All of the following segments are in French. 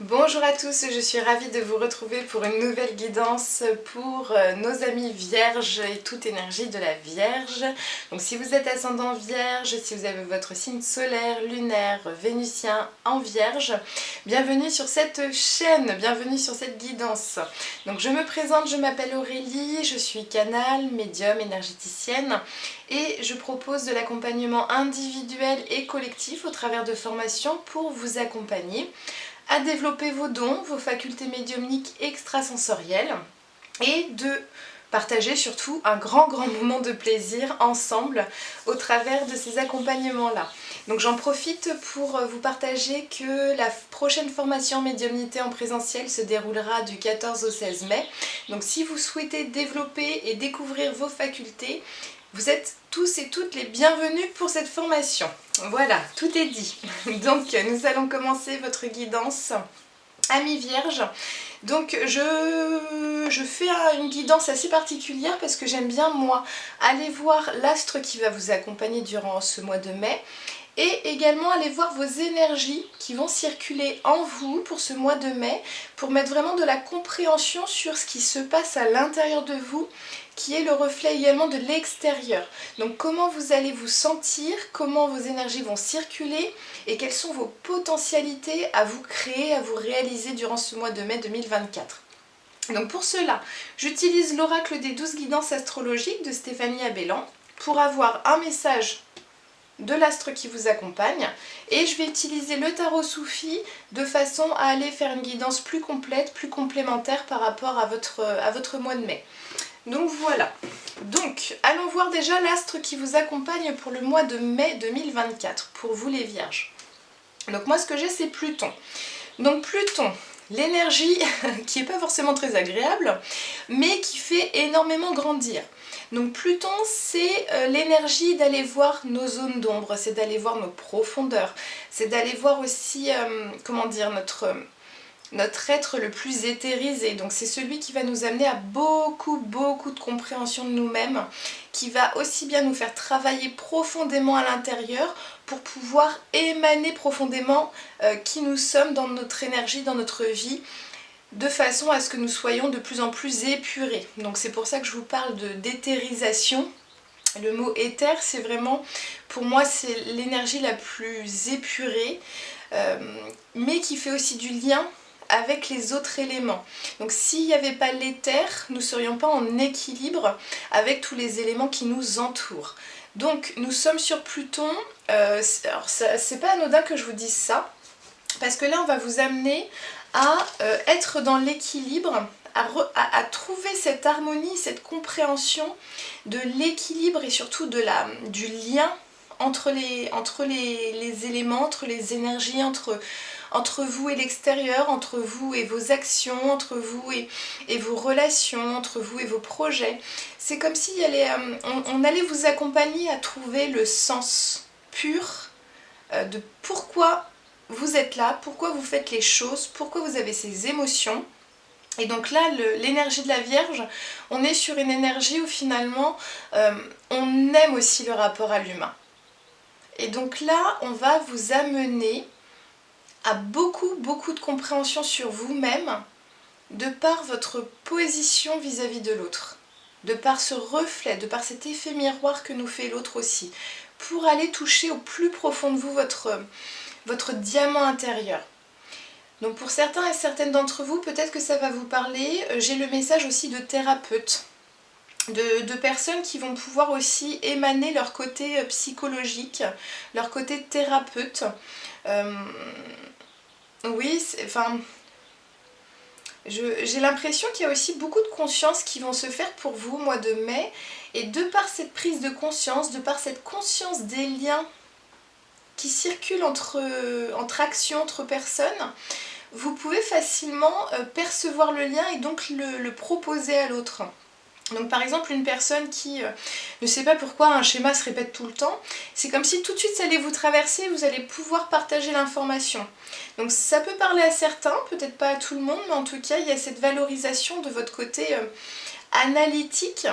Bonjour à tous, je suis ravie de vous retrouver pour une nouvelle guidance pour nos amis vierges et toute énergie de la Vierge. Donc si vous êtes ascendant Vierge, si vous avez votre signe solaire, lunaire, vénusien en Vierge, bienvenue sur cette chaîne, bienvenue sur cette guidance. Donc je me présente, je m'appelle Aurélie, je suis canal, médium, énergéticienne et je propose de l'accompagnement individuel et collectif au travers de formations pour vous accompagner à développer vos dons, vos facultés médiumniques extrasensorielles et de partager surtout un grand moment de plaisir ensemble au travers de ces accompagnements-là. Donc j'en profite pour vous partager que la prochaine formation médiumnité en présentiel se déroulera du 14 au 16 mai. Donc si vous souhaitez développer et découvrir vos facultés, vous êtes tous et toutes les bienvenus pour cette formation. Voilà, tout est dit. Donc nous allons commencer votre guidance Amis Vierge. Donc je fais une guidance assez particulière parce que j'aime bien moi aller voir l'astre qui va vous accompagner durant ce mois de mai et également aller voir vos énergies qui vont circuler en vous pour ce mois de mai pour mettre vraiment de la compréhension sur ce qui se passe à l'intérieur de vous qui est le reflet également de l'extérieur. Donc comment vous allez vous sentir, comment vos énergies vont circuler et quelles sont vos potentialités à vous créer, à vous réaliser durant ce mois de mai 2024. Donc pour cela, j'utilise l'oracle des 12 guidances astrologiques de Stéphanie Abellan pour avoir un message de l'astre qui vous accompagne et je vais utiliser le tarot soufi de façon à aller faire une guidance plus complète, plus complémentaire par rapport à votre mois de mai. Donc voilà, donc allons voir déjà l'astre qui vous accompagne pour le mois de mai 2024, pour vous les vierges. Donc moi ce que j'ai c'est Pluton. Donc Pluton, l'énergie qui n'est pas forcément très agréable, mais qui fait énormément grandir. Donc Pluton, c'est l'énergie d'aller voir nos zones d'ombre, c'est d'aller voir nos profondeurs, c'est d'aller voir aussi, comment dire, notre être le plus éthérisé. Donc c'est celui qui va nous amener à beaucoup de compréhension de nous-mêmes, qui va aussi bien nous faire travailler profondément à l'intérieur pour pouvoir émaner profondément qui nous sommes dans notre énergie, dans notre vie, de façon à ce que nous soyons de plus en plus épurés. Donc c'est pour ça que je vous parle d'éthérisation. Le mot éther, c'est vraiment, pour moi, c'est l'énergie la plus épurée, mais qui fait aussi du lien avec les autres éléments. Donc s'il n'y avait pas l'éther, nous ne serions pas en équilibre avec tous les éléments qui nous entourent. Donc nous sommes sur Pluton, alors c'est pas anodin que je vous dise ça, parce que là on va vous amener à être dans l'équilibre, à trouver cette harmonie, cette compréhension de l'équilibre et surtout du lien entre les éléments, entre les énergies, entre vous et l'extérieur, entre vous et vos actions, entre vous et vos relations, entre vous et vos projets. C'est comme si on allait vous accompagner à trouver le sens pur de pourquoi vous êtes là, pourquoi vous faites les choses, pourquoi vous avez ces émotions. Et donc là, l'énergie de la Vierge, on est sur une énergie où finalement, on aime aussi le rapport à l'humain. Et donc là, on va vous amener à beaucoup de compréhension sur vous-même, de par votre position vis-à-vis de l'autre, de par ce reflet, de par cet effet miroir que nous fait l'autre aussi, pour aller toucher au plus profond de vous votre diamant intérieur. Donc pour certains et certaines d'entre vous, peut-être que ça va vous parler. J'ai le message aussi de thérapeutes, de personnes qui vont pouvoir aussi émaner leur côté psychologique, leur côté thérapeute. Oui, j'ai l'impression qu'il y a aussi beaucoup de conscience qui vont se faire pour vous au mois de mai. Et de par cette prise de conscience, de par cette conscience des liens qui circulent entre actions, entre personnes, vous pouvez facilement percevoir le lien et donc le proposer à l'autre. Donc par exemple une personne qui ne sait pas pourquoi un schéma se répète tout le temps, c'est comme si tout de suite ça allait vous traverser et vous allez pouvoir partager l'information. Donc ça peut parler à certains, peut-être pas à tout le monde, mais en tout cas il y a cette valorisation de votre côté analytique,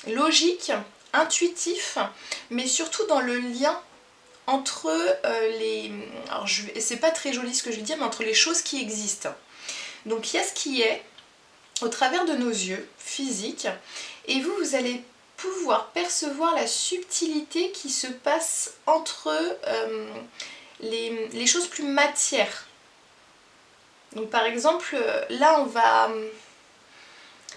logique, intuitif, mais surtout dans le lien entre les... Alors c'est pas très joli ce que je vais dire, mais entre les choses qui existent. Donc il y a ce qui est au travers de nos yeux physiques, et vous allez pouvoir percevoir la subtilité qui se passe entre les choses plus matières. Donc par exemple, là on va...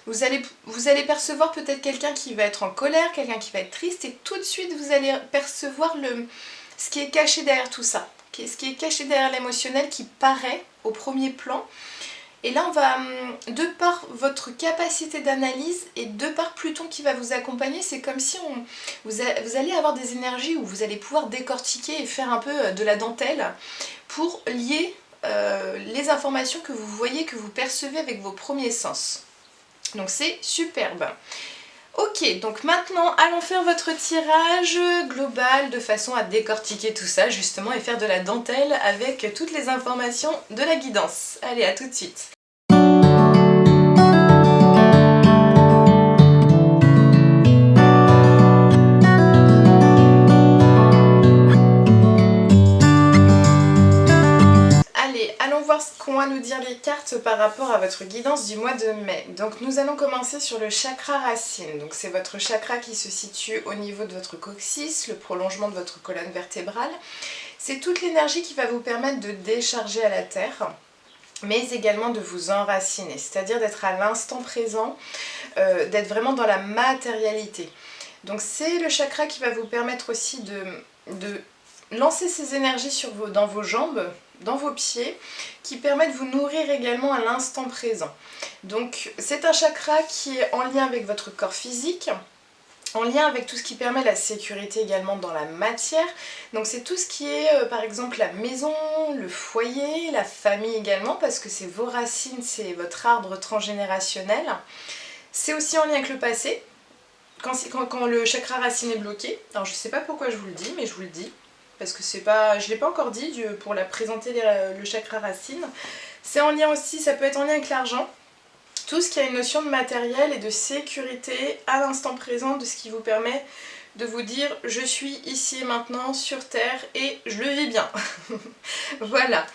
Vous allez percevoir peut-être quelqu'un qui va être en colère, quelqu'un qui va être triste, et tout de suite vous allez percevoir ce qui est caché derrière tout ça, ce qui est caché derrière l'émotionnel qui paraît au premier plan. Et là on va, de par votre capacité d'analyse et de par Pluton qui va vous accompagner, c'est comme si vous allez avoir des énergies où vous allez pouvoir décortiquer et faire un peu de la dentelle pour lier les informations que vous voyez, que vous percevez avec vos premiers sens. Donc c'est superbe. Ok, donc maintenant allons faire votre tirage global de façon à décortiquer tout ça justement et faire de la dentelle avec toutes les informations de la guidance. Allez, à tout de suite. Allons voir ce qu'ont à nous dire les cartes par rapport à votre guidance du mois de mai. Donc nous allons commencer sur le chakra racine. Donc c'est votre chakra qui se situe au niveau de votre coccyx, le prolongement de votre colonne vertébrale. C'est toute l'énergie qui va vous permettre de décharger à la terre, mais également de vous enraciner, c'est-à-dire d'être à l'instant présent, d'être vraiment dans la matérialité. Donc c'est le chakra qui va vous permettre aussi de lancer ces énergies dans vos jambes, dans vos pieds, qui permettent de vous nourrir également à l'instant présent. Donc c'est un chakra qui est en lien avec votre corps physique, en lien avec tout ce qui permet la sécurité également dans la matière. Donc c'est tout ce qui est par exemple la maison, le foyer, la famille également, parce que c'est vos racines, c'est votre arbre transgénérationnel. C'est aussi en lien avec le passé, quand le chakra racine est bloqué. Alors je sais pas pourquoi je vous le dis, mais je vous le dis. Parce que c'est pas, je ne l'ai pas encore dit pour la présenter le chakra racine. C'est en lien aussi, ça peut être en lien avec l'argent. Tout ce qui a une notion de matériel et de sécurité à l'instant présent, de ce qui vous permet de vous dire je suis ici et maintenant sur Terre et je le vis bien. Voilà.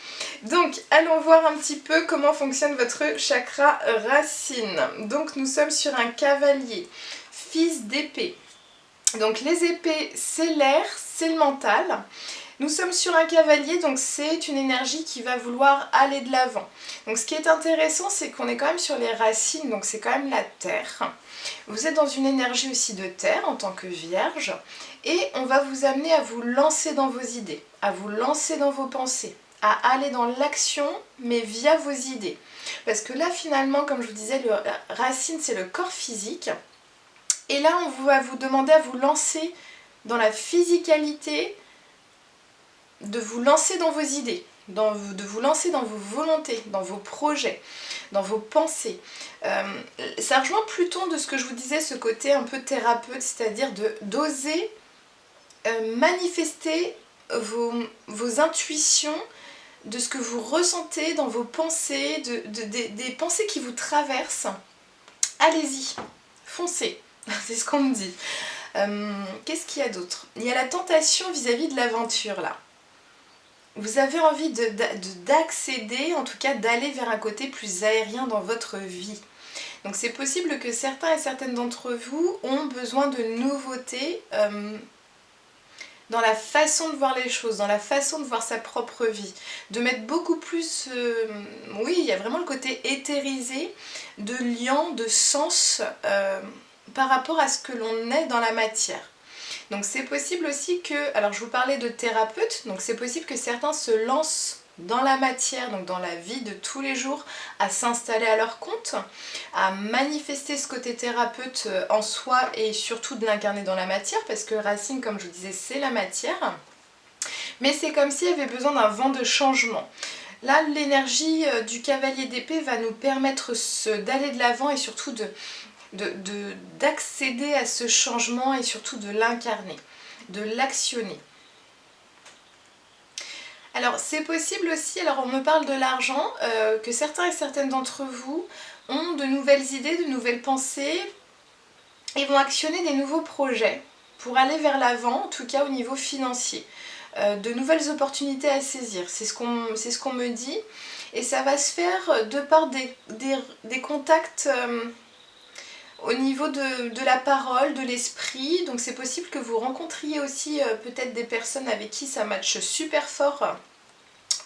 Donc allons voir un petit peu comment fonctionne votre chakra racine. Donc nous sommes sur un cavalier, fils d'épée. Donc les épées, c'est l'air, c'est le mental. Nous sommes sur un cavalier, donc c'est une énergie qui va vouloir aller de l'avant. Donc ce qui est intéressant, c'est qu'on est quand même sur les racines, donc c'est quand même la terre. Vous êtes dans une énergie aussi de terre en tant que vierge, et on va vous amener à vous lancer dans vos idées, à vous lancer dans vos pensées, à aller dans l'action, mais via vos idées. Parce que là, finalement, comme je vous disais, le racine, c'est le corps physique. Et là, on va vous demander à vous lancer dans la physicalité, de vous lancer dans vos idées, de vous lancer dans vos volontés, dans vos projets, dans vos pensées. Ça rejoint Pluton de ce que je vous disais, ce côté un peu thérapeute, c'est-à-dire d'oser manifester vos intuitions, de ce que vous ressentez dans vos pensées, des pensées qui vous traversent. Allez-y, foncez. C'est ce qu'on me dit. Qu'est-ce qu'il y a d'autre? Il y a la tentation vis-à-vis de l'aventure là. Vous avez envie d'accéder, en tout cas d'aller vers un côté plus aérien dans votre vie. Donc c'est possible que certains et certaines d'entre vous ont besoin de nouveautés dans la façon de voir les choses, dans la façon de voir sa propre vie. De mettre beaucoup plus... oui, il y a vraiment le côté éthérisé, de lien, de sens... par rapport à ce que l'on est dans la matière. Donc c'est possible aussi que, alors je vous parlais de thérapeute, donc c'est possible que certains se lancent dans la matière, donc dans la vie de tous les jours, à s'installer à leur compte, à manifester ce côté thérapeute en soi et surtout de l'incarner dans la matière, parce que racine, comme je vous disais, c'est la matière. Mais c'est comme s'il y avait besoin d'un vent de changement. Là, l'énergie du cavalier d'épée va nous permettre d'aller de l'avant et surtout d'accéder à ce changement et surtout de l'incarner, de l'actionner. Alors c'est possible aussi, alors on me parle de l'argent, que certains et certaines d'entre vous ont de nouvelles idées, de nouvelles pensées et vont actionner des nouveaux projets pour aller vers l'avant, en tout cas au niveau financier. de nouvelles opportunités à saisir. C'est ce qu'on me dit. Et ça va se faire de par des contacts au niveau de la parole, de l'esprit. Donc c'est possible que vous rencontriez aussi peut-être des personnes avec qui ça matche super fort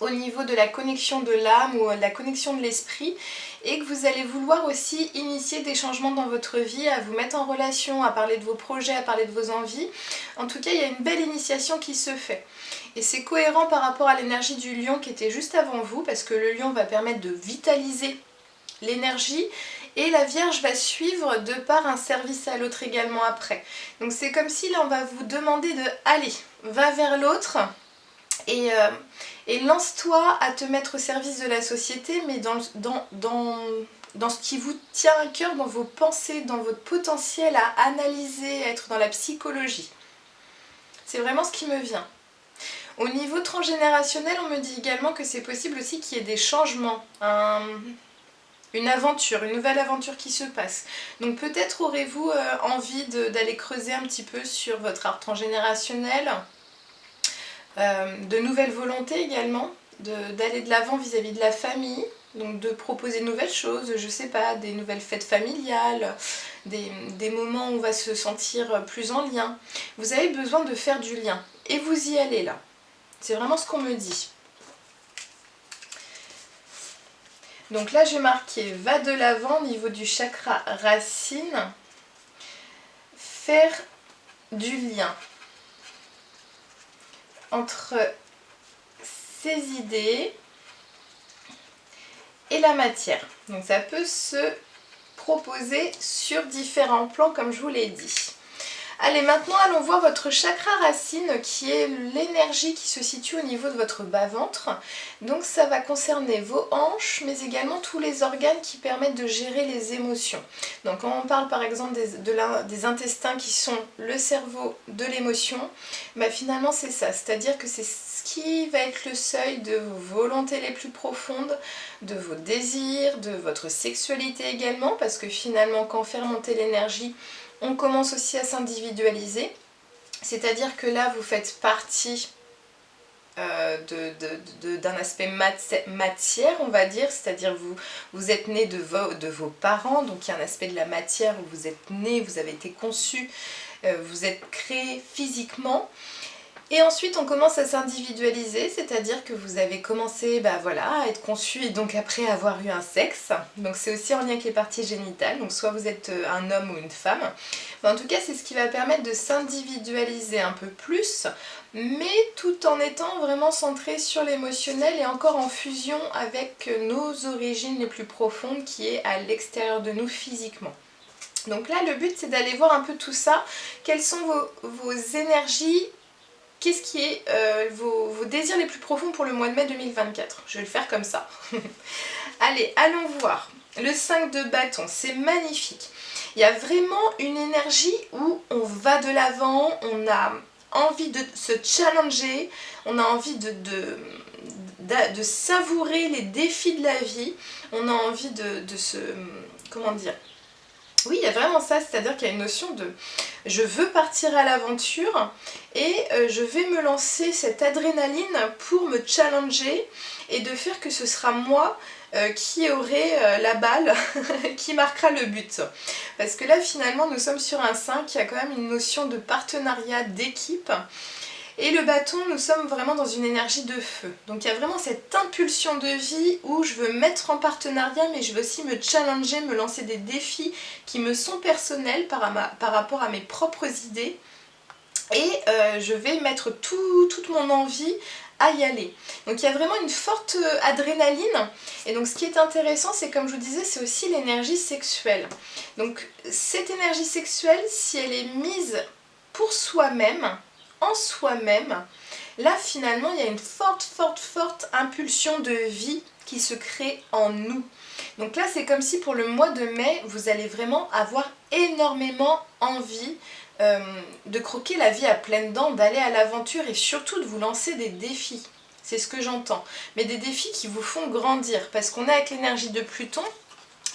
au niveau de la connexion de l'âme ou de la connexion de l'esprit, et que vous allez vouloir aussi initier des changements dans votre vie, à vous mettre en relation, à parler de vos projets, à parler de vos envies. En tout cas, il y a une belle initiation qui se fait. Et c'est cohérent par rapport à l'énergie du lion qui était juste avant vous, parce que le lion va permettre de vitaliser l'énergie, et la Vierge va suivre de par un service à l'autre également après. Donc c'est comme si là on va vous demander de aller, va vers l'autre, et lance-toi à te mettre au service de la société, mais dans ce qui vous tient à cœur, dans vos pensées, dans votre potentiel à analyser, à être dans la psychologie. C'est vraiment ce qui me vient. Au niveau transgénérationnel, on me dit également que c'est possible aussi qu'il y ait des changements, une aventure, une nouvelle aventure qui se passe. Donc peut-être aurez-vous envie d'aller creuser un petit peu sur votre art transgénérationnel, de nouvelles volontés également, d'aller de l'avant vis-à-vis de la famille, donc de proposer de nouvelles choses, je sais pas, des nouvelles fêtes familiales, des moments où on va se sentir plus en lien. Vous avez besoin de faire du lien, et vous y allez là. C'est vraiment ce qu'on me dit. Donc là j'ai marqué va de l'avant au niveau du chakra racine, faire du lien entre ses idées et la matière. Donc ça peut se proposer sur différents plans comme je vous l'ai dit. Allez, maintenant allons voir votre chakra racine qui est l'énergie qui se situe au niveau de votre bas-ventre. Donc ça va concerner vos hanches mais également tous les organes qui permettent de gérer les émotions. Donc quand on parle par exemple des intestins qui sont le cerveau de l'émotion, bah finalement c'est ça, c'est-à-dire que c'est ce qui va être le seuil de vos volontés les plus profondes, de vos désirs, de votre sexualité également, parce que finalement quand on fait remonter l'énergie, on commence aussi à s'individualiser, c'est-à-dire que là vous faites partie d'un aspect matière, on va dire, c'est-à-dire vous êtes né de vos parents, donc il y a un aspect de la matière où vous êtes né, vous avez été conçu, vous êtes créé physiquement. Et ensuite on commence à s'individualiser, c'est-à-dire que vous avez commencé voilà, à être conçu et donc après avoir eu un sexe. Donc c'est aussi en lien avec les parties génitales, donc soit vous êtes un homme ou une femme. Mais en tout cas c'est ce qui va permettre de s'individualiser un peu plus, mais tout en étant vraiment centré sur l'émotionnel et encore en fusion avec nos origines les plus profondes qui est à l'extérieur de nous physiquement. Donc là le but c'est d'aller voir un peu tout ça, quelles sont vos énergies. Qu'est-ce qui est vos désirs les plus profonds pour le mois de mai 2024? Je vais le faire comme ça. Allez, allons voir. Le 5 de bâton, c'est magnifique. Il y a vraiment une énergie où on va de l'avant, on a envie de se challenger, on a envie de savourer les défis de la vie, on a envie de se... comment dire ? Oui, il y a vraiment ça, c'est-à-dire qu'il y a une notion de je veux partir à l'aventure et je vais me lancer cette adrénaline pour me challenger et de faire que ce sera moi qui aurai la balle qui marquera le but. Parce que là finalement nous sommes sur un 5 qui a quand même une notion de partenariat, d'équipe. Et le bâton, nous sommes vraiment dans une énergie de feu. Donc il y a vraiment cette impulsion de vie où je veux mettre en partenariat, mais je veux aussi me challenger, me lancer des défis qui me sont personnels par rapport à mes propres idées. Et je vais mettre toute mon envie à y aller. Donc il y a vraiment une forte adrénaline. Et donc ce qui est intéressant, c'est comme je vous disais, c'est aussi l'énergie sexuelle. Donc cette énergie sexuelle, si elle est mise pour soi-même, en soi-même, là finalement il y a une forte impulsion de vie qui se crée en nous. Donc là c'est comme si pour le mois de mai vous allez vraiment avoir énormément envie de croquer la vie à pleines dents, d'aller à l'aventure et surtout de vous lancer des défis. C'est ce que j'entends. Mais des défis qui vous font grandir parce qu'on est avec l'énergie de Pluton.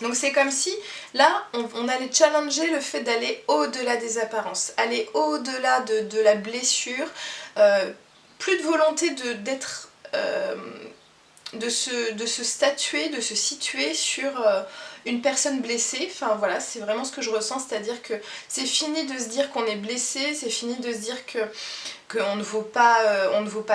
Donc c'est comme si, là, on allait challenger le fait d'aller au-delà des apparences, aller au-delà de la blessure, plus de volonté d'être... de se statuer, de se situer sur une personne blessée. Enfin voilà, c'est vraiment ce que je ressens, c'est-à-dire que c'est fini de se dire qu'on est blessé, c'est fini de se dire qu'on ne vaut pas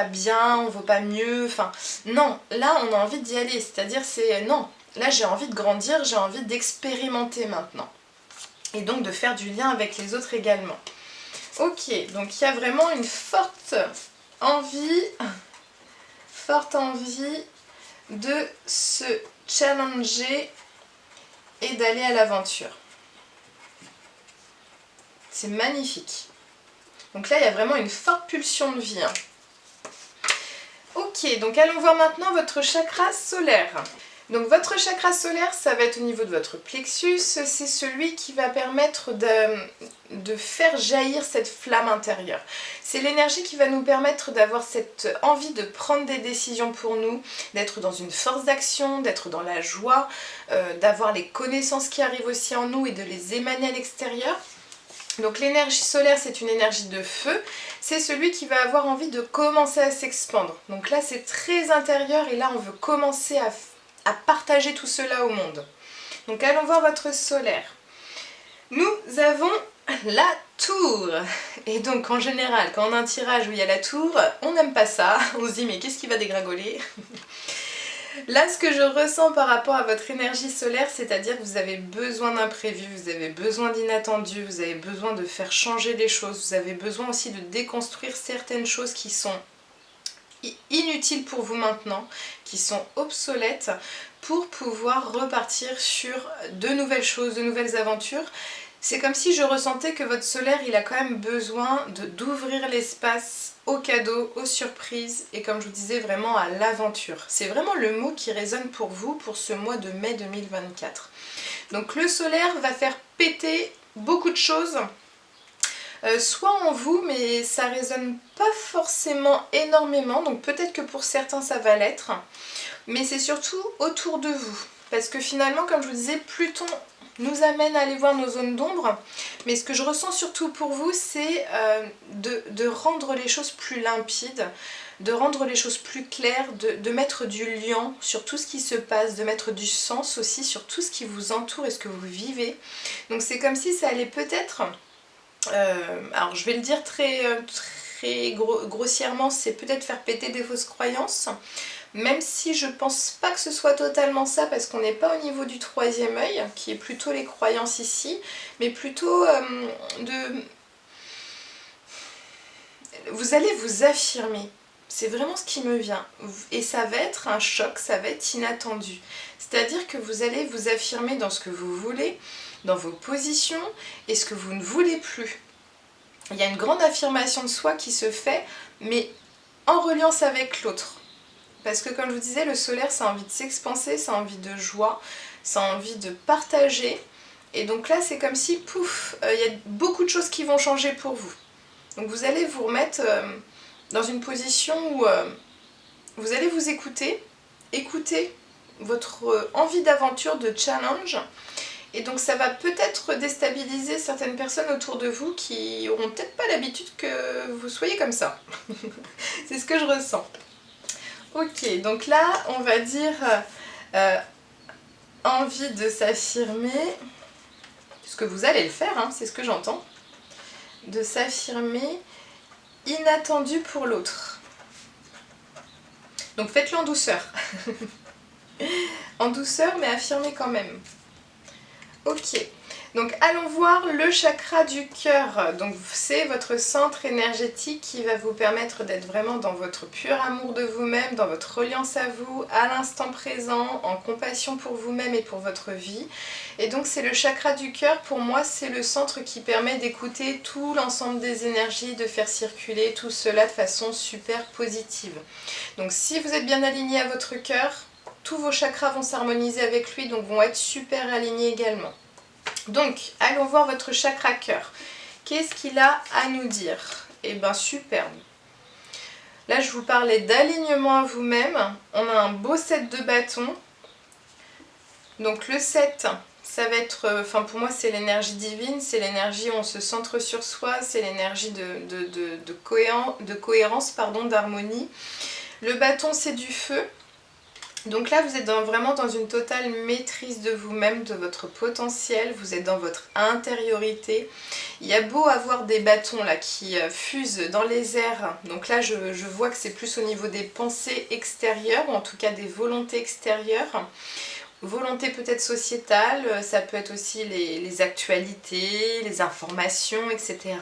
bien, on ne vaut pas mieux, enfin non, là on a envie d'y aller, c'est-à-dire c'est non, là j'ai envie de grandir, j'ai envie d'expérimenter maintenant. Et donc de faire du lien avec les autres également. Ok, donc il y a vraiment une forte envie de se challenger et d'aller à l'aventure. C'est magnifique. Donc là, il y a vraiment une forte pulsion de vie. Hein. Ok, donc allons voir maintenant votre chakra solaire. Donc votre chakra solaire, ça va être au niveau de votre plexus, c'est celui qui va permettre de faire jaillir cette flamme intérieure. C'est l'énergie qui va nous permettre d'avoir cette envie de prendre des décisions pour nous, d'être dans une force d'action, d'être dans la joie, d'avoir les connaissances qui arrivent aussi en nous et de les émaner à l'extérieur. Donc l'énergie solaire, c'est une énergie de feu, c'est celui qui va avoir envie de commencer à s'expandre. Donc là, c'est très intérieur et là, on veut commencer à partager tout cela au monde. Donc allons voir votre solaire. Nous avons la tour. Et donc en général, quand on a un tirage où il y a la tour, on n'aime pas ça. On se dit mais qu'est-ce qui va dégringoler? Là, ce que je ressens par rapport à votre énergie solaire, c'est-à-dire que vous avez besoin d'imprévus, vous avez besoin d'inattendus, vous avez besoin de faire changer les choses, vous avez besoin aussi de déconstruire certaines choses qui sont inutiles pour vous maintenant, qui sont obsolètes, pour pouvoir repartir sur de nouvelles choses, de nouvelles aventures. C'est comme si je ressentais que votre solaire, il a quand même besoin d'ouvrir l'espace aux cadeaux, aux surprises et comme je vous disais, vraiment à l'aventure. C'est vraiment le mot qui résonne pour vous pour ce mois de mai 2024. Donc le solaire va faire péter beaucoup de choses, soit en vous, mais ça résonne pas forcément énormément, donc peut-être que pour certains ça va l'être, mais c'est surtout autour de vous. Parce que finalement, comme je vous disais, Pluton nous amène à aller voir nos zones d'ombre, mais ce que je ressens surtout pour vous, c'est de rendre les choses plus limpides, de rendre les choses plus claires, de mettre du lien sur tout ce qui se passe, de mettre du sens aussi sur tout ce qui vous entoure et ce que vous vivez. Donc c'est comme si ça allait peut-être, alors je vais le dire très grossièrement, c'est peut-être faire péter des fausses croyances, même si je pense pas que ce soit totalement ça parce qu'on n'est pas au niveau du troisième œil, qui est plutôt les croyances ici, mais plutôt vous allez vous affirmer. C'est vraiment ce qui me vient. Et ça va être un choc, ça va être inattendu. C'est-à-dire que vous allez vous affirmer dans ce que vous voulez, dans vos positions, et ce que vous ne voulez plus. Il y a une grande affirmation de soi qui se fait, mais en reliance avec l'autre. Parce que comme je vous disais, le solaire, ça a envie de s'expanser, ça a envie de joie, ça a envie de partager. Et donc là, c'est comme si, pouf, il y a beaucoup de choses qui vont changer pour vous. Donc vous allez vous remettre dans une position où vous allez vous écouter votre envie d'aventure, de challenge. Et donc ça va peut-être déstabiliser certaines personnes autour de vous qui n'auront peut-être pas l'habitude que vous soyez comme ça. C'est ce que je ressens. Ok, donc là, on va dire envie de s'affirmer, puisque vous allez le faire, hein, c'est ce que j'entends, de s'affirmer inattendu pour l'autre. Donc faites-le en douceur. En douceur, mais affirmez quand même. Ok, donc allons voir le chakra du cœur. Donc c'est votre centre énergétique qui va vous permettre d'être vraiment dans votre pur amour de vous-même, dans votre reliance à vous, à l'instant présent, en compassion pour vous-même et pour votre vie. Et donc c'est le chakra du cœur, pour moi c'est le centre qui permet d'écouter tout l'ensemble des énergies, de faire circuler tout cela de façon super positive. Donc si vous êtes bien aligné à votre cœur, tous vos chakras vont s'harmoniser avec lui, donc vont être super alignés également. Donc, allons voir votre chakra cœur. Qu'est-ce qu'il a à nous dire? Eh bien, superbe. Là, je vous parlais d'alignement à vous-même. On a un beau 7 de bâton. Donc, le 7, ça va être, enfin pour moi c'est l'énergie divine, c'est l'énergie où on se centre sur soi, c'est l'énergie de cohérence, pardon, d'harmonie. Le bâton c'est du feu. Donc là, vous êtes vraiment dans une totale maîtrise de vous-même, de votre potentiel, vous êtes dans votre intériorité. Il y a beau avoir des bâtons là qui fusent dans les airs, donc là je vois que c'est plus au niveau des pensées extérieures, ou en tout cas des volontés extérieures. Volonté peut-être sociétale, ça peut être aussi les actualités, les informations, etc.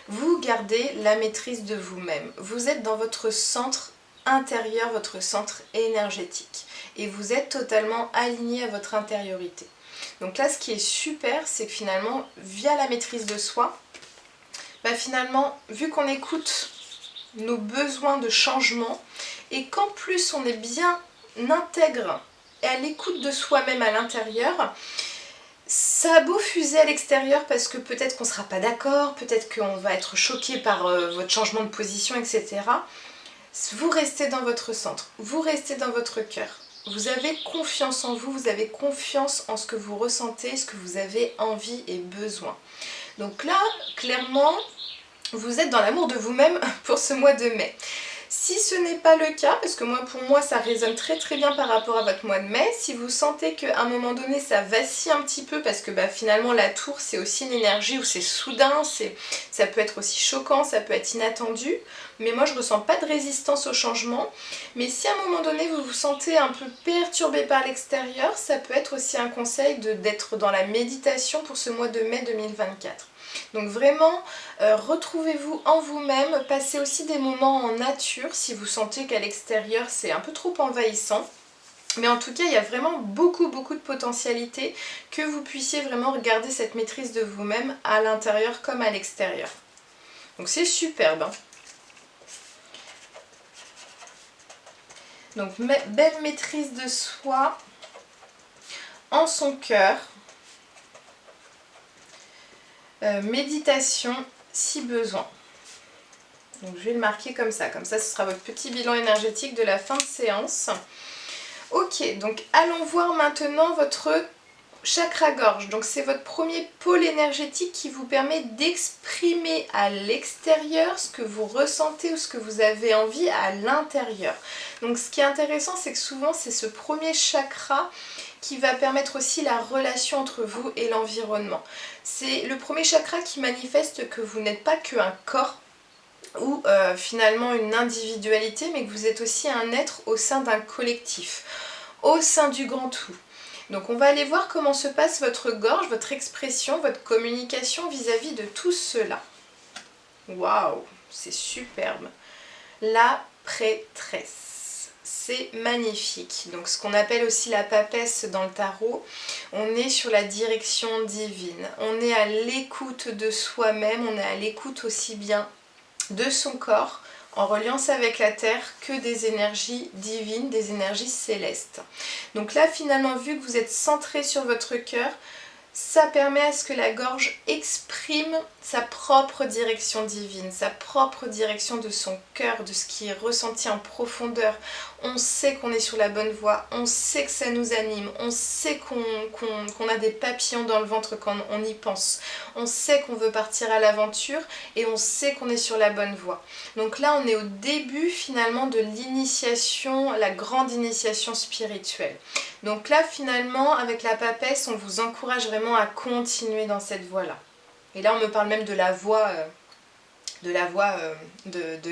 Vous gardez la maîtrise de vous-même. Vous êtes dans votre centre intérieur, votre centre énergétique. Et vous êtes totalement aligné à votre intériorité. Donc là, ce qui est super, c'est que finalement, via la maîtrise de soi, bah finalement, vu qu'on écoute nos besoins de changement, et qu'en plus on est bien intègre et à l'écoute de soi-même à l'intérieur, ça a beau fuser à l'extérieur parce que peut-être qu'on ne sera pas d'accord, peut-être qu'on va être choqué par votre changement de position, etc. Vous restez dans votre centre, vous restez dans votre cœur. Vous avez confiance en vous, vous avez confiance en ce que vous ressentez, ce que vous avez envie et besoin. Donc là, clairement, vous êtes dans l'amour de vous-même pour ce mois de mai. Si ce n'est pas le cas, parce que pour moi ça résonne très très bien par rapport à votre mois de mai, si vous sentez qu'à un moment donné ça vacille un petit peu, parce que finalement la tour c'est aussi une énergie où c'est soudain, ça peut être aussi choquant, ça peut être inattendu, mais moi je ressens pas de résistance au changement. Mais si à un moment donné vous vous sentez un peu perturbé par l'extérieur, ça peut être aussi un conseil d'être dans la méditation pour ce mois de mai 2024. Donc vraiment, retrouvez-vous en vous-même, passez aussi des moments en nature si vous sentez qu'à l'extérieur c'est un peu trop envahissant. Mais en tout cas, il y a vraiment beaucoup de potentialités, que vous puissiez vraiment regarder cette maîtrise de vous-même à l'intérieur comme à l'extérieur. Donc c'est superbe, hein. Donc belle maîtrise de soi en son cœur. Méditation si besoin. Donc je vais le marquer comme ça ce sera votre petit bilan énergétique de la fin de séance. Ok, donc allons voir maintenant votre chakra gorge. Donc c'est votre premier pôle énergétique qui vous permet d'exprimer à l'extérieur ce que vous ressentez ou ce que vous avez envie à l'intérieur. Donc ce qui est intéressant, c'est que souvent c'est ce premier chakra qui va permettre aussi la relation entre vous et l'environnement. C'est le premier chakra qui manifeste que vous n'êtes pas qu'un corps ou finalement une individualité, mais que vous êtes aussi un être au sein d'un collectif, au sein du grand tout. Donc on va aller voir comment se passe votre gorge, votre expression, votre communication vis-à-vis de tout cela. Waouh, c'est superbe. La prêtresse. C'est magnifique. Donc ce qu'on appelle aussi la papesse dans le tarot, on est sur la direction divine. On est à l'écoute de soi-même, on est à l'écoute aussi bien de son corps, en reliance avec la terre, que des énergies divines, des énergies célestes. Donc là finalement, vu que vous êtes centré sur votre cœur, ça permet à ce que la gorge exprime sa propre direction divine, sa propre direction de son cœur, de ce qui est ressenti en profondeur. On sait qu'on est sur la bonne voie, on sait que ça nous anime, on sait qu'on a des papillons dans le ventre quand on y pense. On sait qu'on veut partir à l'aventure et on sait qu'on est sur la bonne voie. Donc là, on est au début finalement de l'initiation, la grande initiation spirituelle. Donc là, finalement, avec la papesse, on vous encourage vraiment à continuer dans cette voie-là. Et là, on me parle même de la voie, de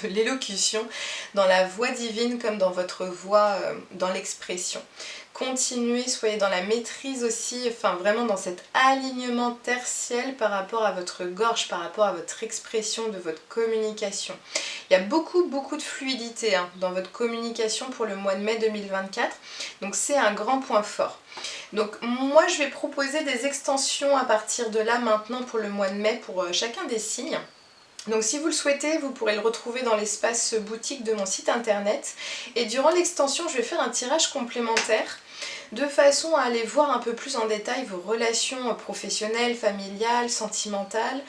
l'élocution, dans la voix divine comme dans votre voix, dans l'expression. Continuez, soyez dans la maîtrise aussi, enfin vraiment dans cet alignement tertiel par rapport à votre gorge, par rapport à votre expression, de votre communication. Il y a beaucoup de fluidité dans votre communication pour le mois de mai 2024, donc c'est un grand point fort. Donc moi je vais proposer des extensions à partir de là maintenant pour le mois de mai pour chacun des signes. Donc si vous le souhaitez, vous pourrez le retrouver dans l'espace boutique de mon site internet. Et durant l'extension, je vais faire un tirage complémentaire de façon à aller voir un peu plus en détail vos relations professionnelles, familiales, sentimentales,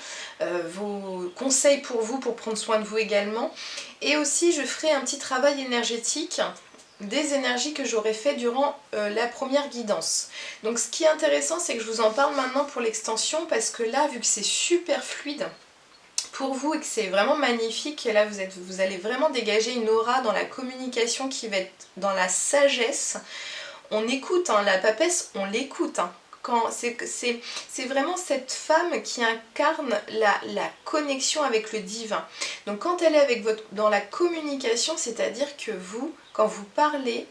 vos conseils pour vous, pour prendre soin de vous également. Et aussi, je ferai un petit travail énergétique des énergies que j'aurais fait durant la première guidance. Donc ce qui est intéressant, c'est que je vous en parle maintenant pour l'extension, parce que là, vu que c'est super fluide pour vous et que c'est vraiment magnifique, et là vous allez vraiment dégager une aura dans la communication qui va être dans la sagesse. On écoute, hein, la papesse, on l'écoute. Hein. C'est vraiment cette femme qui incarne la connexion avec le divin. Donc quand elle est dans la communication, c'est-à-dire que vous, quand vous parlez,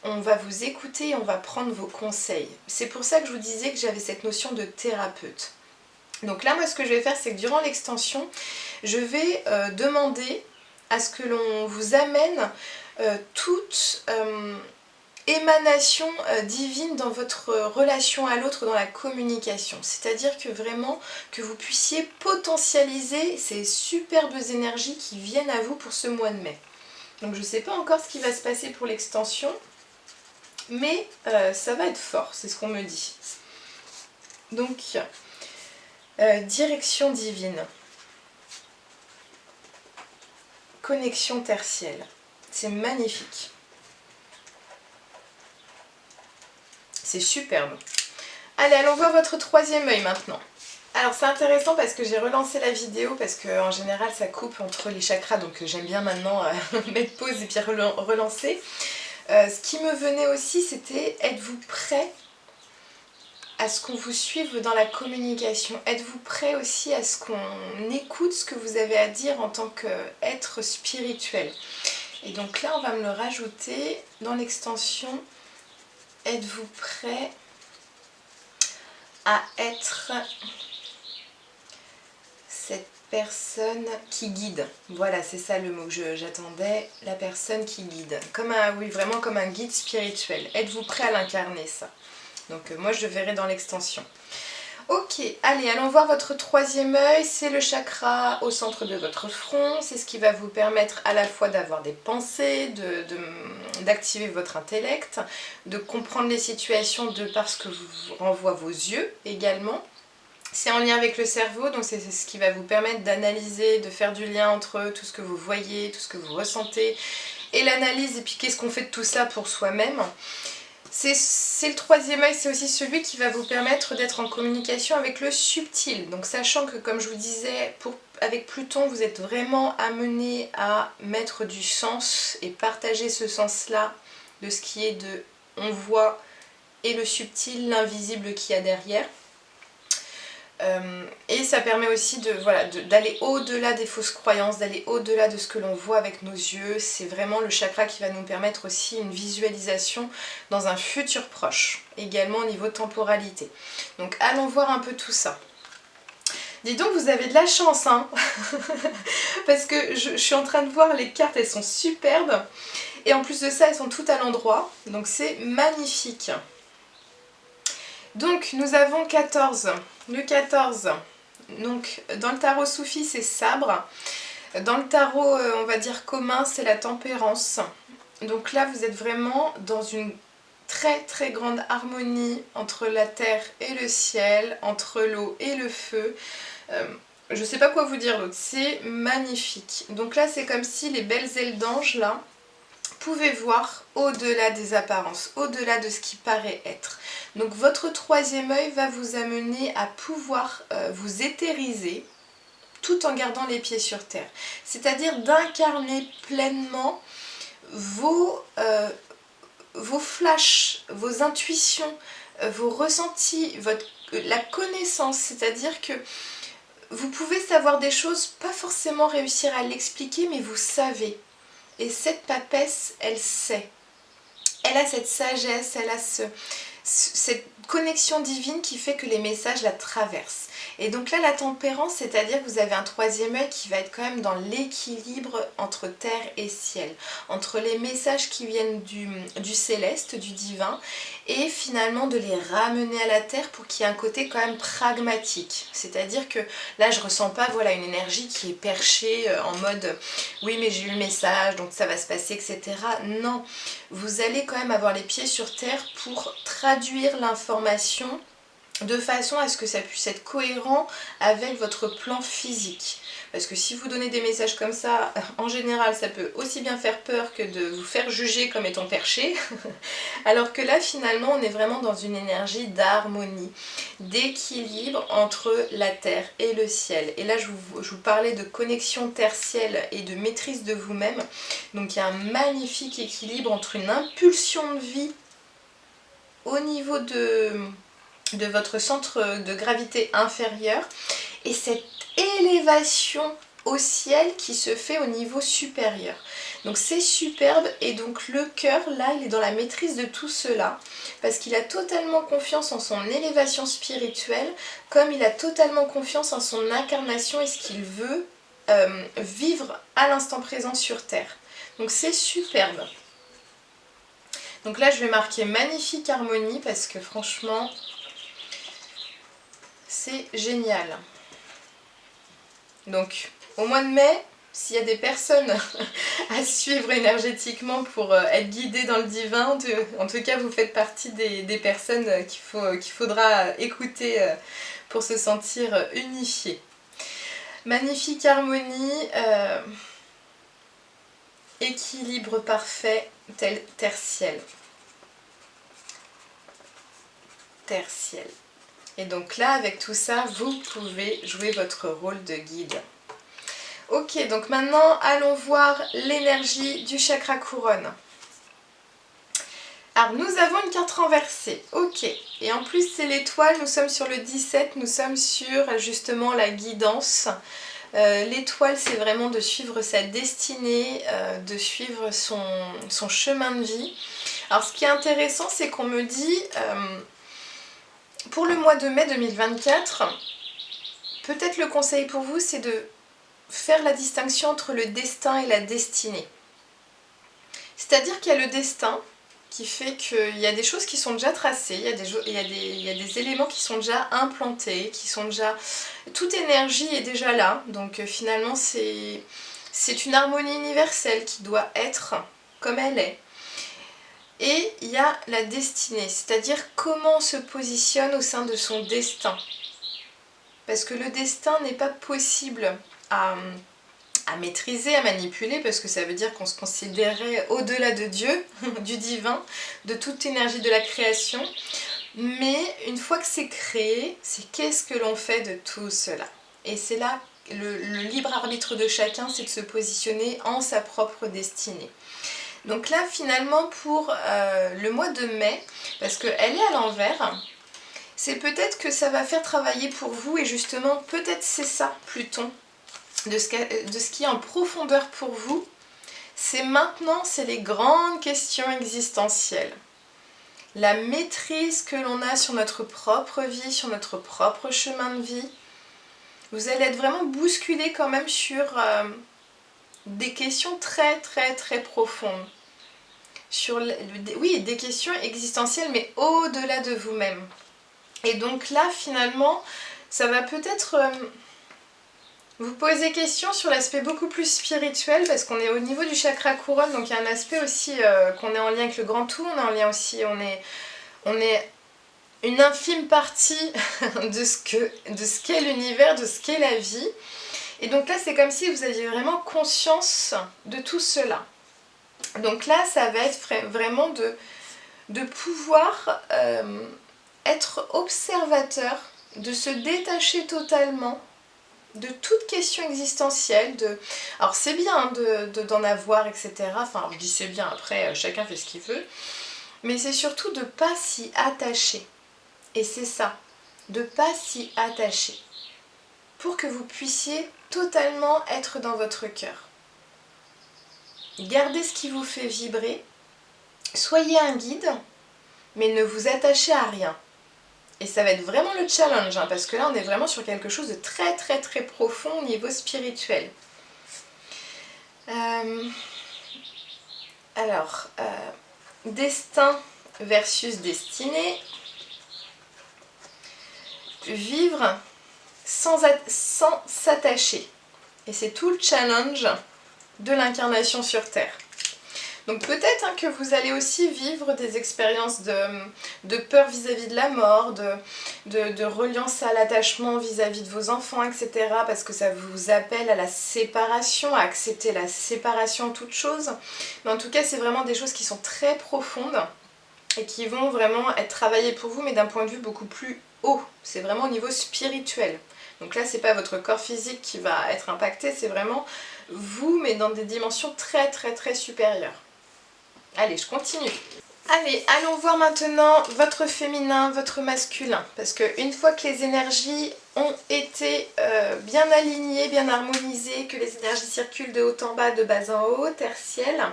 on va vous écouter et on va prendre vos conseils. C'est pour ça que je vous disais que j'avais cette notion de thérapeute. Donc là, moi, ce que je vais faire, c'est que durant l'extension, je vais demander à ce que l'on vous amène toute émanation divine dans votre relation à l'autre, dans la communication. C'est-à-dire que vraiment, que vous puissiez potentialiser ces superbes énergies qui viennent à vous pour ce mois de mai. Donc je ne sais pas encore ce qui va se passer pour l'extension, mais ça va être fort, c'est ce qu'on me dit. Donc, direction divine. Connexion tertielle. C'est magnifique. C'est superbe. Allez, allons voir votre troisième œil maintenant. Alors c'est intéressant parce que j'ai relancé la vidéo parce qu'en général ça coupe entre les chakras, donc j'aime bien maintenant mettre pause et puis relancer. Ce qui me venait aussi, c'était: êtes-vous prêt à ce qu'on vous suive dans la communication? Êtes-vous prêt aussi à ce qu'on écoute ce que vous avez à dire en tant qu'être spirituel? Et donc là on va me le rajouter dans l'extension. Êtes-vous prêt à être cette personne qui guide? Voilà, c'est ça le mot que j'attendais, la personne qui guide. Oui, vraiment comme un guide spirituel. Êtes-vous prêt à l'incarner, ça? Donc moi je le verrai dans l'extension. Ok, allez, allons voir votre troisième œil. C'est le chakra au centre de votre front. C'est ce qui va vous permettre à la fois d'avoir des pensées, d'activer votre intellect, de comprendre les situations de par ce que vous renvoient vos yeux également. C'est en lien avec le cerveau, donc c'est ce qui va vous permettre d'analyser, de faire du lien entre tout ce que vous voyez, tout ce que vous ressentez, et l'analyse, et puis qu'est-ce qu'on fait de tout ça pour soi-même. C'est le troisième œil, c'est aussi celui qui va vous permettre d'être en communication avec le subtil. Donc sachant que, comme je vous disais, avec Pluton, vous êtes vraiment amené à mettre du sens et partager ce sens-là de ce qui est de on voit et le subtil, l'invisible qu'il y a derrière. Et ça permet aussi d'aller au-delà des fausses croyances, d'aller au-delà de ce que l'on voit avec nos yeux. C'est vraiment le chakra qui va nous permettre aussi une visualisation dans un futur proche, également au niveau de temporalité. Donc allons voir un peu tout ça. Dis donc, vous avez de la chance, hein. Parce que je suis en train de voir les cartes, elles sont superbes. Et en plus de ça, elles sont toutes à l'endroit. Donc c'est magnifique. Donc nous avons 14, le 14, donc dans le tarot soufi c'est sabre, dans le tarot on va dire commun c'est la tempérance. Donc là vous êtes vraiment dans une très très grande harmonie entre la terre et le ciel, entre l'eau et le feu. Je sais pas quoi vous dire d'autre, c'est magnifique. Donc là c'est comme si les belles ailes d'ange là pouvaient voir au-delà des apparences, au-delà de ce qui paraît être. Donc votre troisième œil va vous amener à pouvoir vous éthériser tout en gardant les pieds sur terre. C'est-à-dire d'incarner pleinement vos flashs, vos intuitions, vos ressentis, la connaissance. C'est-à-dire que vous pouvez savoir des choses, pas forcément réussir à l'expliquer, mais vous savez. Et cette papesse, elle sait. Elle a cette sagesse, elle a cette connexion divine qui fait que les messages la traversent. Et donc là, la tempérance, c'est-à-dire que vous avez un troisième œil qui va être quand même dans l'équilibre entre terre et ciel, entre les messages qui viennent du céleste, du divin, et finalement de les ramener à la terre pour qu'il y ait un côté quand même pragmatique. C'est-à-dire que là, je ressens pas une énergie qui est perchée en mode « oui, mais j'ai eu le message, donc ça va se passer, etc. » Non, vous allez quand même avoir les pieds sur terre pour traduire l'information de façon à ce que ça puisse être cohérent avec votre plan physique. Parce que si vous donnez des messages comme ça, en général, ça peut aussi bien faire peur que de vous faire juger comme étant perché. Alors que là, finalement, on est vraiment dans une énergie d'harmonie, d'équilibre entre la terre et le ciel. Et là, je vous parlais de connexion terre-ciel et de maîtrise de vous-même. Donc, il y a un magnifique équilibre entre une impulsion de vie au niveau de votre centre de gravité inférieur et cette élévation au ciel qui se fait au niveau supérieur. Donc c'est superbe et donc le cœur là il est dans la maîtrise de tout cela parce qu'il a totalement confiance en son élévation spirituelle comme il a totalement confiance en son incarnation et ce qu'il veut vivre à l'instant présent sur Terre. Donc c'est superbe. Donc là je vais marquer magnifique harmonie parce que franchement c'est génial. Donc au mois de mai, s'il y a des personnes à suivre énergétiquement pour être guidées dans le divin, en tout cas vous faites partie des personnes qu'il faudra écouter pour se sentir unifié. Magnifique harmonie, équilibre parfait, terre-ciel. Terre-ciel. Et donc là, avec tout ça, vous pouvez jouer votre rôle de guide. Ok, donc maintenant, allons voir l'énergie du chakra couronne. Alors, nous avons une carte renversée. Ok, et en plus, c'est l'étoile. Nous sommes sur le 17, nous sommes sur justement la guidance. L'étoile, c'est vraiment de suivre sa destinée, de suivre son chemin de vie. Alors, ce qui est intéressant, c'est qu'on me dit... pour le mois de mai 2024, peut-être le conseil pour vous, c'est de faire la distinction entre le destin et la destinée. C'est-à-dire qu'il y a le destin qui fait qu'il y a des choses qui sont déjà tracées, il y a des éléments qui sont déjà implantés, qui sont déjà... Toute énergie est déjà là, donc finalement c'est une harmonie universelle qui doit être comme elle est. Et il y a la destinée, c'est-à-dire comment on se positionne au sein de son destin. Parce que le destin n'est pas possible à maîtriser, à manipuler, parce que ça veut dire qu'on se considérait au-delà de Dieu, du divin, de toute énergie de la création. Mais une fois que c'est créé, c'est qu'est-ce que l'on fait de tout cela. Et c'est là le libre arbitre de chacun, c'est de se positionner en sa propre destinée. Donc là finalement pour le mois de mai, parce qu'elle est à l'envers, c'est peut-être que ça va faire travailler pour vous et justement peut-être c'est ça Pluton, de ce qui est en profondeur pour vous, c'est maintenant, c'est les grandes questions existentielles. La maîtrise que l'on a sur notre propre vie, sur notre propre chemin de vie. Vous allez être vraiment bousculé quand même sur... des questions très profondes. Sur, oui, des questions existentielles, mais au-delà de vous-même. Et donc là, finalement, ça va peut-être vous poser question sur l'aspect beaucoup plus spirituel, parce qu'on est au niveau du chakra couronne, donc il y a un aspect aussi qu'on est en lien avec le grand tout, on est en lien aussi, on est une infime partie de ce qu'est l'univers, de ce qu'est la vie. Et donc là, c'est comme si vous aviez vraiment conscience de tout cela. Donc là, ça va être vraiment de pouvoir être observateur, de se détacher totalement de toute question existentielle. Alors c'est bien hein, d'en avoir, etc. Enfin, je dis c'est bien, après, chacun fait ce qu'il veut. Mais c'est surtout de ne pas s'y attacher. Et c'est ça, de ne pas s'y attacher. Pour que vous puissiez totalement être dans votre cœur. Gardez ce qui vous fait vibrer, soyez un guide, mais ne vous attachez à rien. Et ça va être vraiment le challenge, hein, parce que là on est vraiment sur quelque chose de très profond au niveau spirituel. Destin versus destinée. Vivre sans s'attacher. Et c'est tout le challenge de l'incarnation sur Terre. Donc peut-être que vous allez aussi vivre des expériences de peur vis-à-vis de la mort, de reliance à l'attachement vis-à-vis de vos enfants, etc. Parce que ça vous appelle à la séparation, à accepter la séparation en toute chose. Mais en tout cas, c'est vraiment des choses qui sont très profondes et qui vont vraiment être travaillées pour vous, mais d'un point de vue beaucoup plus haut. C'est vraiment au niveau spirituel. Donc là, c'est pas votre corps physique qui va être impacté, c'est vraiment vous, mais dans des dimensions très très très supérieures. Allez, je continue. Allez, allons voir maintenant votre féminin, votre masculin. Parce qu'une fois que les énergies ont été bien alignées, bien harmonisées, que les énergies circulent de haut en bas, de bas en haut, terre, ciel,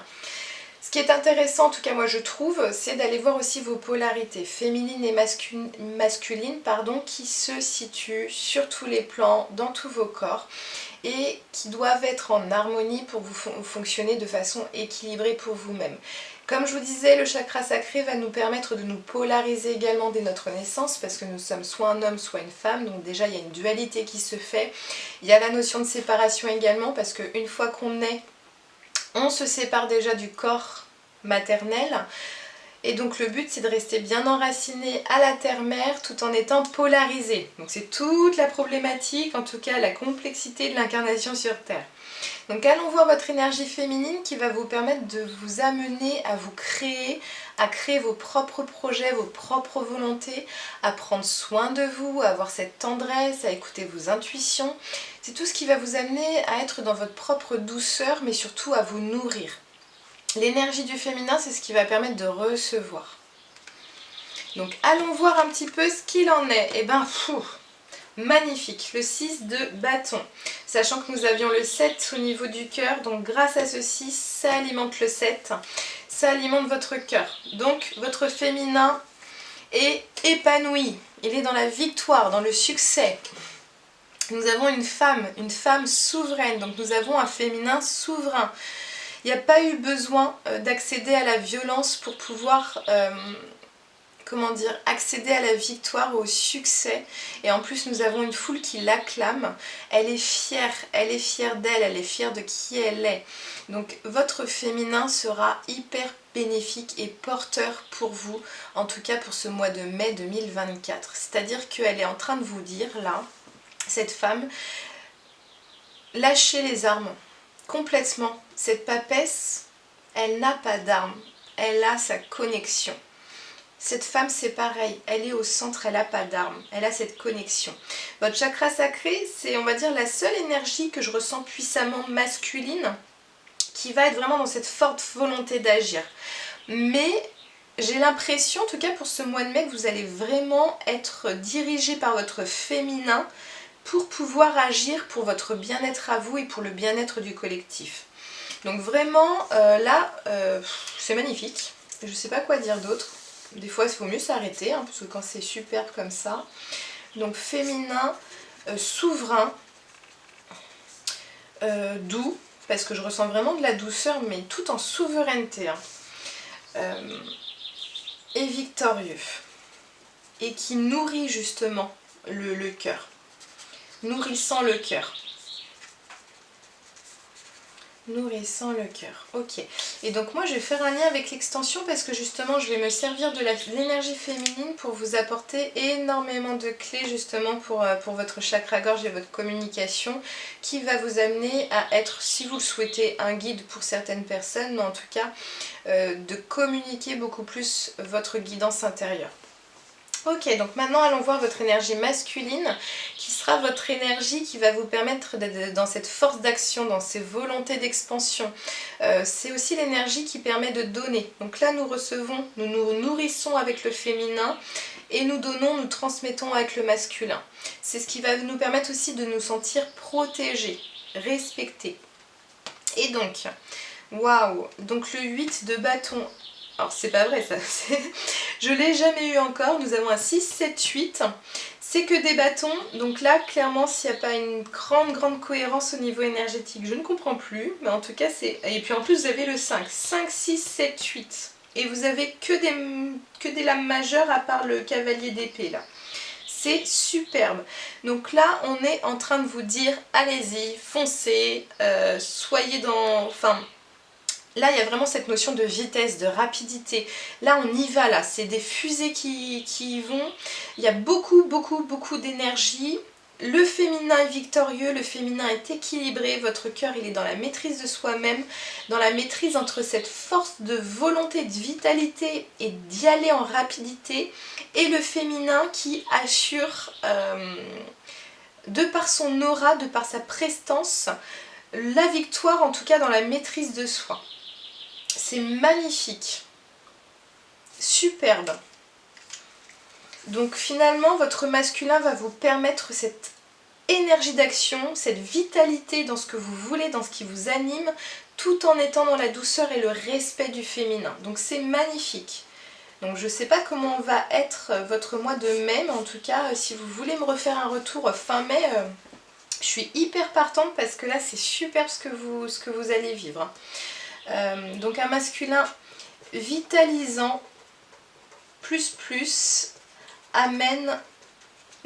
ce qui est intéressant, en tout cas moi je trouve, c'est d'aller voir aussi vos polarités féminines et masculines, qui se situent sur tous les plans, dans tous vos corps, et qui doivent être en harmonie pour vous fonctionner de façon équilibrée pour vous-même. Comme je vous disais, le chakra sacré va nous permettre de nous polariser également dès notre naissance, parce que nous sommes soit un homme, soit une femme, donc déjà il y a une dualité qui se fait. Il y a la notion de séparation également, parce qu'une fois qu'on naît, on se sépare déjà du corps maternel. Et donc le but c'est de rester bien enraciné à la terre-mère tout en étant polarisé. Donc c'est toute la problématique, en tout cas la complexité de l'incarnation sur Terre. Donc allons voir votre énergie féminine qui va vous permettre de vous amener à vous créer, à créer vos propres projets, vos propres volontés, à prendre soin de vous, à avoir cette tendresse, à écouter vos intuitions. C'est tout ce qui va vous amener à être dans votre propre douceur, mais surtout à vous nourrir. L'énergie du féminin, c'est ce qui va permettre de recevoir. Donc allons voir un petit peu ce qu'il en est. Et ben, magnifique, le 6 de bâton. Sachant que nous avions le 7 au niveau du cœur, donc grâce à ce 6, ça alimente le 7, ça alimente votre cœur. Donc votre féminin est épanoui, il est dans la victoire, dans le succès. Nous avons une femme souveraine, donc nous avons un féminin souverain. Il n'y a pas eu besoin d'accéder à la violence pour pouvoir accéder à la victoire, au succès. Et en plus nous avons une foule qui l'acclame. Elle est fière d'elle, elle est fière de qui elle est. Donc votre féminin sera hyper bénéfique et porteur pour vous, en tout cas pour ce mois de mai 2024. C'est-à-dire qu'elle est en train de vous dire là, cette femme, lâchez les armes. Complètement. Cette papesse, elle n'a pas d'armes, elle a sa connexion. Cette femme, c'est pareil, elle est au centre, elle n'a pas d'armes, elle a cette connexion. Votre chakra sacré, c'est, on va dire, la seule énergie que je ressens puissamment masculine, qui va être vraiment dans cette forte volonté d'agir. Mais j'ai l'impression, en tout cas pour ce mois de mai, que vous allez vraiment être dirigé par votre féminin, pour pouvoir agir pour votre bien-être à vous et pour le bien-être du collectif. Donc vraiment, là, c'est magnifique. Je ne sais pas quoi dire d'autre. Des fois, il vaut mieux s'arrêter, parce que quand c'est superbe comme ça. Donc féminin, souverain, doux, parce que je ressens vraiment de la douceur, mais tout en souveraineté. Et victorieux. Et qui nourrit justement le cœur. Nourrissant le cœur. Nourrissant le cœur. Ok. Et donc moi je vais faire un lien avec l'extension parce que justement je vais me servir de l'énergie féminine pour vous apporter énormément de clés justement pour votre chakra-gorge et votre communication qui va vous amener à être, si vous le souhaitez, un guide pour certaines personnes, mais en tout cas de communiquer beaucoup plus votre guidance intérieure. Ok, donc maintenant allons voir votre énergie masculine, qui sera votre énergie qui va vous permettre d'être dans cette force d'action, dans ces volontés d'expansion. C'est aussi l'énergie qui permet de donner. Donc là nous recevons, nous nous nourrissons avec le féminin et nous donnons, nous transmettons avec le masculin. C'est ce qui va nous permettre aussi de nous sentir protégés, respectés. Et donc, waouh, donc le 8 de bâton. Alors c'est pas vrai ça, je l'ai jamais eu encore, nous avons un 6, 7, 8, c'est que des bâtons, donc là clairement s'il n'y a pas une grande cohérence au niveau énergétique, je ne comprends plus, mais en tout cas c'est... Et puis en plus vous avez le 5, 5, 6, 7, 8, et vous avez que des lames majeures à part le cavalier d'épée là. C'est superbe. Donc là on est en train de vous dire allez-y, foncez, soyez dans... Enfin, Là, il y a vraiment cette notion de vitesse, de rapidité. Là, on y va, là. C'est des fusées qui y vont. Il y a beaucoup, beaucoup, beaucoup d'énergie. Le féminin est victorieux, le féminin est équilibré. Votre cœur, il est dans la maîtrise de soi-même, dans la maîtrise entre cette force de volonté, de vitalité et d'y aller en rapidité. Et le féminin qui assure, de par son aura, de par sa prestance, la victoire, en tout cas dans la maîtrise de soi. C'est magnifique, superbe. Donc finalement, votre masculin va vous permettre cette énergie d'action, cette vitalité dans ce que vous voulez, dans ce qui vous anime, tout en étant dans la douceur et le respect du féminin. Donc c'est magnifique. Donc je ne sais pas comment va être votre mois de mai, mais en tout cas, si vous voulez me refaire un retour fin mai, je suis hyper partante parce que là, c'est superbe ce que vous allez vivre. Donc un masculin vitalisant, plus, amène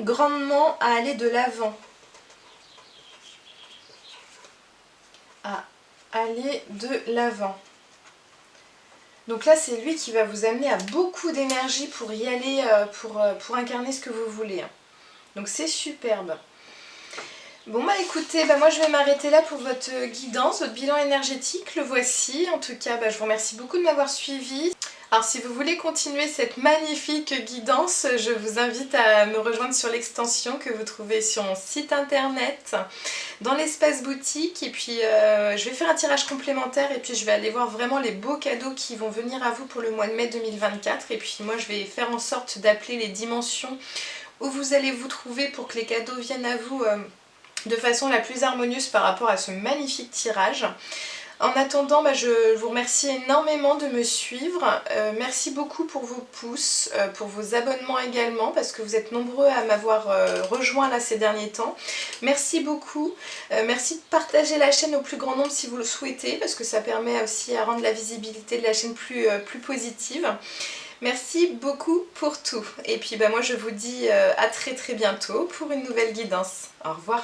grandement à aller de l'avant. À aller de l'avant. Donc là, c'est lui qui va vous amener à beaucoup d'énergie pour y aller, pour incarner ce que vous voulez. Donc c'est superbe. Bon bah écoutez, moi je vais m'arrêter là pour votre guidance, votre bilan énergétique, le voici. En tout cas, je vous remercie beaucoup de m'avoir suivi. Alors si vous voulez continuer cette magnifique guidance, je vous invite à me rejoindre sur l'extension que vous trouvez sur mon site internet, dans l'espace boutique. Et puis je vais faire un tirage complémentaire et puis je vais aller voir vraiment les beaux cadeaux qui vont venir à vous pour le mois de mai 2024. Et puis moi je vais faire en sorte d'appeler les dimensions où vous allez vous trouver pour que les cadeaux viennent à vous de façon la plus harmonieuse par rapport à ce magnifique tirage. En attendant, je vous remercie énormément de me suivre. Merci beaucoup pour vos pouces, pour vos abonnements également, parce que vous êtes nombreux à m'avoir rejoint là ces derniers temps. Merci beaucoup. Merci de partager la chaîne au plus grand nombre si vous le souhaitez, parce que ça permet aussi à rendre la visibilité de la chaîne plus positive. Merci beaucoup pour tout. Et puis moi je vous dis à très bientôt pour une nouvelle guidance. Au revoir.